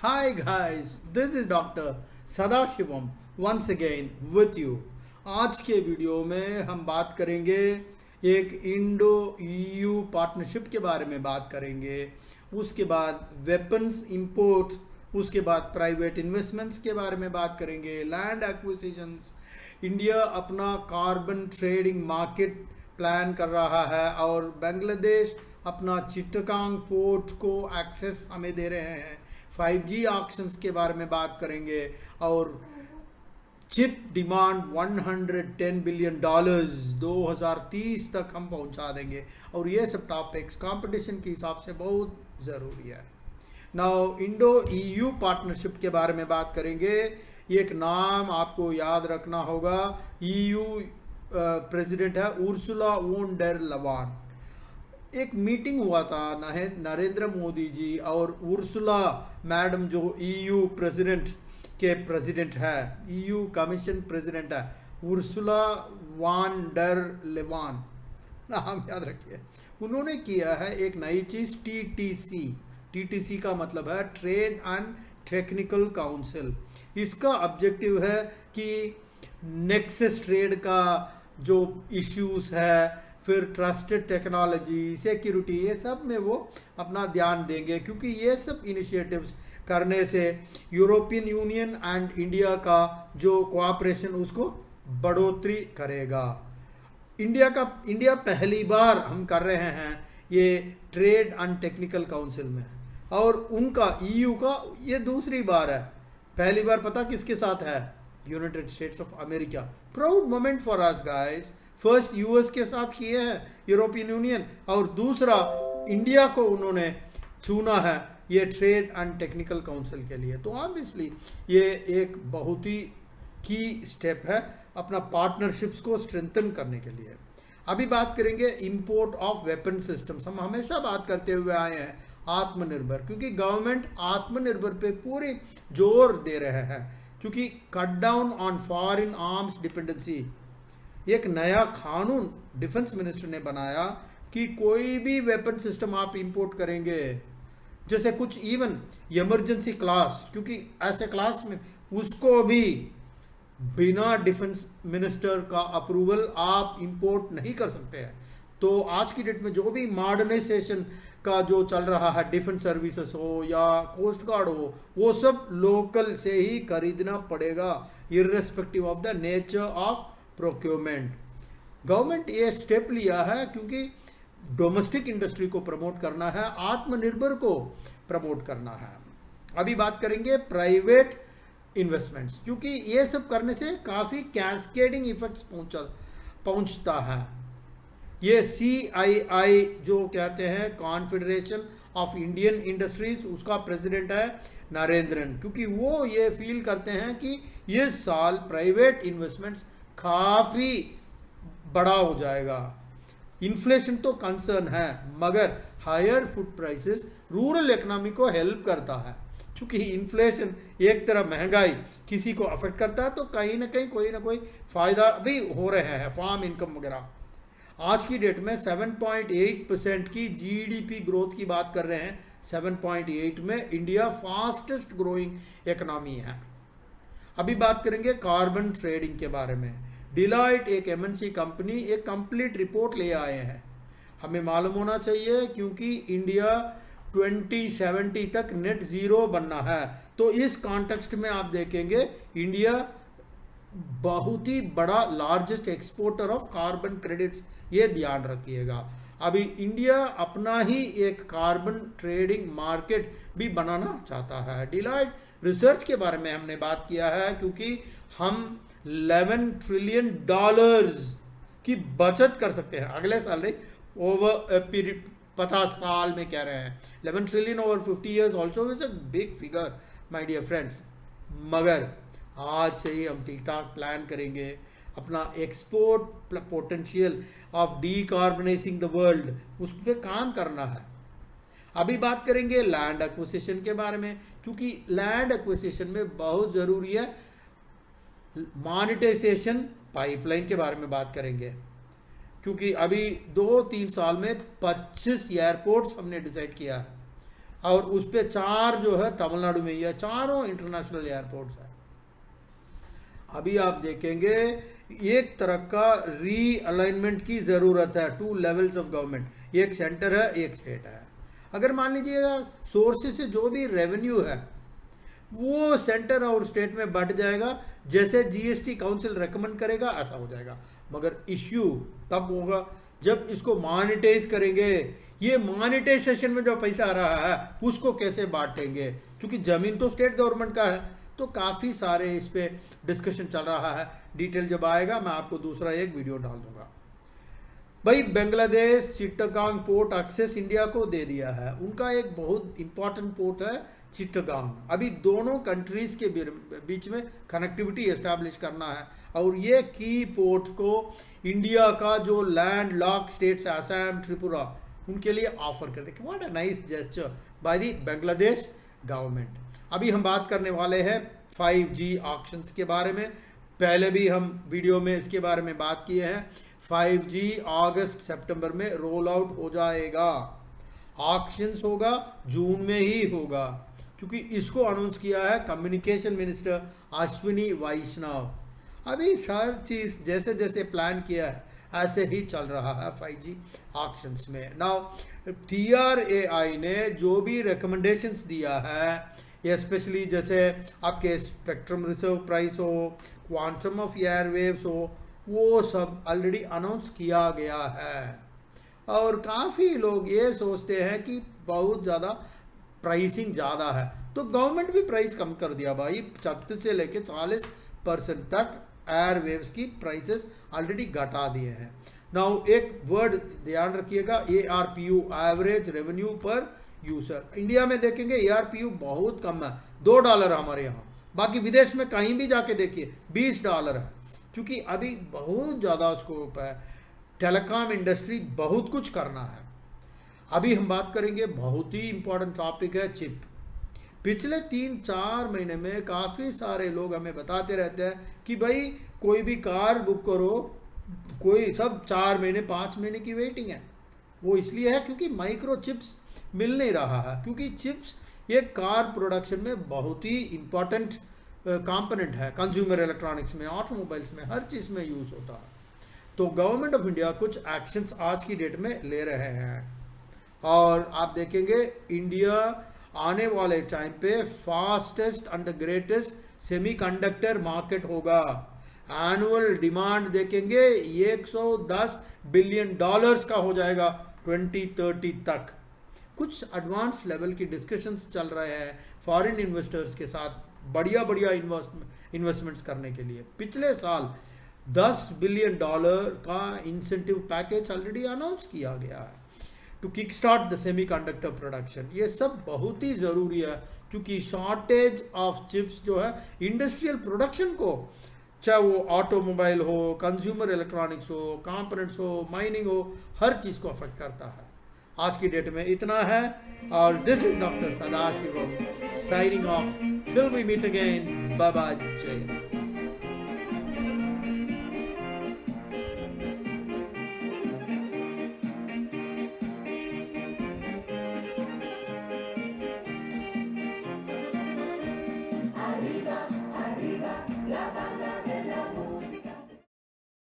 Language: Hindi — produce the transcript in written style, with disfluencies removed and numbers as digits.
Hi guys, this is Dr. Sadashivam once again with you. आज के वीडियो में हम बात करेंगे एक इंडो ईयू पार्टनरशिप के बारे में बात करेंगे, उसके बाद वेपन्स इंपोर्ट, उसके बाद प्राइवेट इन्वेस्टमेंट्स के बारे में बात करेंगे, लैंड एक्विजिशंस, इंडिया अपना कार्बन ट्रेडिंग मार्केट प्लान कर रहा है और बांग्लादेश अपना चिट्टागांग पोर्ट को एक्सेस हमें दे रहे हैं। 5G ऑक्शंस के बारे में बात करेंगे और चिप डिमांड 110 बिलियन डॉलर्स 2030 तक हम पहुंचा देंगे और ये सब टॉपिक्स कंपटीशन के हिसाब से बहुत ज़रूरी है। नाउ इंडो ईयू पार्टनरशिप के बारे में बात करेंगे। एक नाम आपको याद रखना होगा, ईयू प्रेसिडेंट है उर्सुला वोन डेर लेयन। एक मीटिंग हुआ था नरेंद्र मोदी जी और उर्सुला मैडम जो ईयू प्रेसिडेंट के प्रेसिडेंट है, ईयू कमीशन प्रेसिडेंट है, उर्सुला वॉन डर लेयन, नाम याद रखिए। उन्होंने किया है एक नई चीज़ टीटीसी का मतलब है ट्रेड एंड टेक्निकल काउंसिल। इसका ऑब्जेक्टिव है कि नेक्सस ट्रेड का जो इश्यूज है, फिर ट्रस्टेड टेक्नोलॉजी, सिक्योरिटी, ये सब में वो अपना ध्यान देंगे क्योंकि ये सब इनिशिएटिव्स करने से यूरोपियन यूनियन एंड इंडिया का जो कोऑपरेशन उसको बढ़ोतरी करेगा। इंडिया पहली बार हम कर रहे हैं ये ट्रेड एंड टेक्निकल काउंसिल में और उनका ईयू का ये दूसरी बार है। पहली बार पता किसके साथ है? United states of America. Proud moment for us guys. First US के साथ किए हैं यूरोपियन यूनियन और दूसरा इंडिया को उन्होंने चुना है ये ट्रेड एंड टेक्निकल काउंसिल के लिए। तो ऑब्वियसली ये एक बहुत ही की स्टेप है अपना पार्टनरशिप्स को स्ट्रेंथन करने के लिए। अभी बात करेंगे इंपोर्ट ऑफ वेपन सिस्टम्स। हम हमेशा बात करते हुए आए हैं आत्मनिर्भर, क्योंकि गवर्नमेंट आत्मनिर्भर पे पूरी जोर दे रहे हैं क्योंकि cut down on foreign arms dependency. एक नया कानून डिफेंस मिनिस्टर ने बनाया कि कोई भी वेपन सिस्टम आप इंपोर्ट करेंगे, जैसे कुछ इवन इमरजेंसी क्लास, क्योंकि ऐसे क्लास में उसको भी बिना डिफेंस मिनिस्टर का अप्रूवल आप इंपोर्ट नहीं कर सकते हैं। तो आज की डेट में जो भी मॉडर्नाइजेशन का जो चल रहा है, डिफेंस सर्विसेज हो या कोस्ट गार्ड हो, वो सब लोकल से ही खरीदना पड़ेगा irrespective of the nature of procurement. Government ये स्टेप लिया है क्योंकि डोमेस्टिक इंडस्ट्री को प्रमोट करना है, आत्मनिर्भर को प्रमोट करना है। अभी बात करेंगे प्राइवेट इन्वेस्टमेंट्स, क्योंकि ये सब करने से काफ़ी कैस्केडिंग इफेक्ट्स पहुंचता है। ये CII जो कहते हैं कॉन्फेडरेशन ऑफ इंडियन इंडस्ट्रीज, उसका प्रेसिडेंट है नरेंद्रन, क्योंकि वो ये फील करते हैं कि ये साल प्राइवेट इन्वेस्टमेंट्स काफ़ी बड़ा हो जाएगा। इन्फ्लेशन तो कंसर्न है मगर higher food prices rural economy को हेल्प करता है, क्योंकि इन्फ्लेशन एक तरह महंगाई किसी को अफेक्ट करता है तो कहीं ना कहीं कोई ना कोई फ़ायदा भी हो रहे हैं, फार्म इनकम वगैरह। आज की डेट में 7.8% की GDP ग्रोथ की बात कर रहे हैं। 7.8 में इंडिया फास्टेस्ट ग्रोइंग इकोनॉमी है। अभी बात करेंगे कार्बन ट्रेडिंग के बारे में। डिलॉयट एक MNC कंपनी एक कंप्लीट रिपोर्ट ले आए हैं। हमें मालूम होना चाहिए क्योंकि इंडिया 2070 तक नेट ज़ीरो बनना है। तो इस कॉन्टेक्स्ट में आप देखेंगे इंडिया बहुत ही बड़ा largest exporter of carbon credits, ये ध्यान रखिएगा। अभी इंडिया अपना ही एक कार्बन ट्रेडिंग मार्केट भी बनाना चाहता है। डिलॉयट रिसर्च के बारे में हमने बात किया है क्योंकि हम 11 ट्रिलियन डॉलर्स की बचत कर सकते हैं अगले साल, ओवर पीरियड 50 साल में कह रहे हैं। 11 trillion over 50 years also is a big figure my dear friends. मगर आज से ही हम ठीक ठाक प्लान करेंगे अपना export potential of decarbonising the world, उस पर काम करना है। अभी बात करेंगे लैंड एक्विजिशन के बारे में, क्योंकि लैंड एक्विजिशन में बहुत ज़रूरी है मॉनेटाइजेशन पाइपलाइन के बारे में बात करेंगे, क्योंकि अभी 2-3 साल में 25 एयरपोर्ट्स हमने डिसाइड किया है। और उस पे 4 जो है तमिलनाडु में ही है, चारों इंटरनेशनल एयरपोर्ट्स है। अभी आप देखेंगे एक तरह का रीअलाइनमेंट की ज़रूरत है, 2 लेवल्स ऑफ गवर्नमेंट, एक सेंटर है एक स्टेट है। अगर मान लीजिएगा सोर्सेस से जो भी रेवेन्यू है वो सेंटर और स्टेट में बढ़ जाएगा, जैसे जीएसटी काउंसिल रेकमेंड करेगा ऐसा हो जाएगा। मगर इश्यू तब होगा जब इसको मॉनिटाइज करेंगे। ये मॉनिटाइजेशन में जो पैसा आ रहा है उसको कैसे बांटेंगे, क्योंकि जमीन तो स्टेट गवर्नमेंट का है। तो काफ़ी सारे इस पे डिस्कशन चल रहा है। डिटेल जब आएगा मैं आपको दूसरा एक वीडियो डाल दूंगा। भाई बांग्लादेश चिट्टागांग पोर्ट एक्सेस इंडिया को दे दिया है। उनका एक बहुत इंपॉर्टेंट पोर्ट है चिट्टागांग। अभी दोनों कंट्रीज के बीच में कनेक्टिविटी एस्टैब्लिश करना है और ये की पोर्ट को इंडिया का जो land lock states Assam Tripura उनके लिए ऑफर कर देंगे। What a nice gesture by the Bangladesh government. अभी हम बात करने वाले हैं 5G ऑक्शंस के बारे में। पहले भी हम वीडियो में इसके बारे में बात किए हैं। 5G अगस्त सितंबर में रोल आउट हो जाएगा। ऑक्शंस होगा जून में ही होगा, क्योंकि इसको अनाउंस किया है कम्युनिकेशन मिनिस्टर अश्विनी वैष्णव। अभी हर चीज़ जैसे जैसे प्लान किया है ऐसे ही चल रहा है 5G ऑक्शंस में। नाउ TRAI ने जो भी रिकमेंडेशंस दिया है, स्पेशली जैसे आपके स्पेक्ट्रम रिजर्व प्राइस हो, क्वांटम ऑफ एयरवेव्स हो, वो सब ऑलरेडी अनाउंस किया गया है। और काफ़ी लोग ये सोचते हैं कि बहुत ज़्यादा प्राइसिंग ज़्यादा है, तो गवर्नमेंट भी प्राइस कम कर दिया भाई। 36 से लेके 40% तक एयरवेव्स की प्राइसेस ऑलरेडी घटा दिए हैं। नाउ एक वर्ड ध्यान रखिएगा, ARPU एवरेज रेवेन्यू पर यूजर। इंडिया में देखेंगे ARPU बहुत कम है, $2 हमारे यहाँ। बाकी विदेश में कहीं भी जाके देखिए $20 है, क्योंकि अभी बहुत ज़्यादा स्कोप है। टेलीकॉम इंडस्ट्री बहुत कुछ करना है। अभी हम बात करेंगे बहुत ही इंपॉर्टेंट टॉपिक है चिप। पिछले 3-4 महीने में काफ़ी सारे लोग हमें बताते रहते हैं कि भाई कोई भी कार बुक करो, कोई सब 4 महीने 5 महीने की वेटिंग है। वो इसलिए है क्योंकि माइक्रो चिप्स मिल नहीं रहा है, क्योंकि चिप्स ये कार प्रोडक्शन में बहुत ही इम्पॉर्टेंट कंपोनेंट है। कंज्यूमर इलेक्ट्रॉनिक्स में, ऑटोमोबाइल्स में, हर चीज़ में यूज़ होता है। तो गवर्नमेंट ऑफ इंडिया कुछ एक्शंस आज की डेट में ले रहे हैं और आप देखेंगे इंडिया आने वाले टाइम पे fastest and the greatest semiconductor market होगा। एनुअल डिमांड देखेंगे $110 बिलियन का हो जाएगा 2030 तक। कुछ एडवांस लेवल की डिस्कशंस चल रहे हैं फॉरेन इन्वेस्टर्स के साथ बढ़िया बढ़िया इन्वेस्टमेंट्स करने के लिए। पिछले साल $10 बिलियन का इंसेंटिव पैकेज ऑलरेडी अनाउंस किया गया है to kick start the semiconductor production. ये सब बहुत ही ज़रूरी है, क्योंकि शॉर्टेज ऑफ चिप्स जो है इंडस्ट्रियल प्रोडक्शन को, चाहे वो ऑटोमोबाइल हो, कंज्यूमर इलेक्ट्रॉनिक्स हो, कंपोनेंट्स हो, माइनिंग हो, हर चीज़ को अफेक्ट करता है। आज की डेट में इतना है और this is doctor Sadasivam signing off till we meet again. Bye bye.